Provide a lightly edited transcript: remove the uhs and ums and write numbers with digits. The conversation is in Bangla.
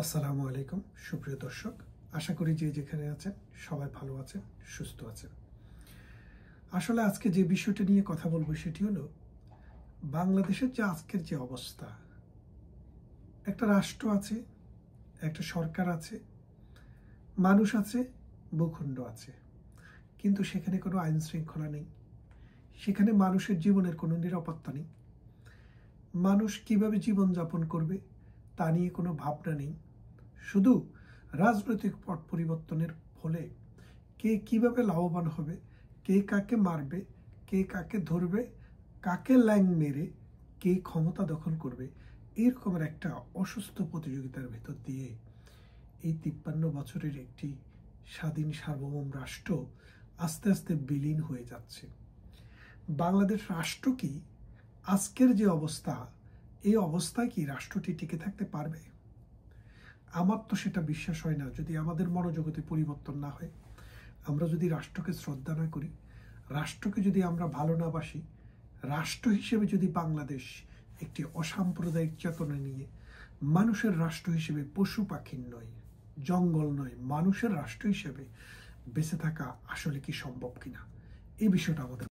আসসালামু আলাইকুম সুপ্রিয় দর্শক, আশা করি যে যেখানে আছেন সবাই ভালো আছেন, সুস্থ আছেন। আসলে আজকে যে বিষয়টা নিয়ে কথা বলবো সেটি হলো বাংলাদেশের যে আজকের যে অবস্থা। একটা রাষ্ট্র আছে, একটা সরকার আছে, মানুষ আছে, ভূখণ্ড আছে, কিন্তু সেখানে কোনো আইন শৃঙ্খলা নেই। সেখানে মানুষের জীবনের কোনো নিরাপত্তা নেই। মানুষ কিভাবে জীবনযাপন করবে তা নিয়ে কোনো ভাবনা নেই। শুধু রাজনৈতিক পট পরিবর্তনের ফলে কে কিভাবে লাভবান হবে, কে কাকে মারবে, কে কাকে ধরবে, কাকে ল্যাং মেরে কে ক্ষমতা দখল করবে, এরকমের একটা অসুস্থ প্রতিযোগিতার ভেতর দিয়ে এই 53 বছরের একটি স্বাধীন সার্বভৌম রাষ্ট্র আস্তে আস্তে বিলীন হয়ে যাচ্ছে। বাংলাদেশ রাষ্ট্র কি আজকের যে অবস্থা, এই অবস্থায় কি রাষ্ট্রটি টিকে থাকতে পারবে? আমার তো সেটা বিশ্বাস হয় না। যদি আমাদের মনোজগতে পরিবর্তন না হয়, আমরা যদি রাষ্ট্রকে শ্রদ্ধা না করি, রাষ্ট্রকে যদি আমরা ভালো না বাসি, রাষ্ট্র হিসেবে যদি বাংলাদেশ একটি অসাম্প্রদায়িক চেতনা নিয়ে মানুষের রাষ্ট্র হিসেবে, পশু পাখির নয়, জঙ্গল নয়, মানুষের রাষ্ট্র হিসেবে বেঁচে থাকা আসলে কি সম্ভব কিনা, এই বিষয়টা আমাদের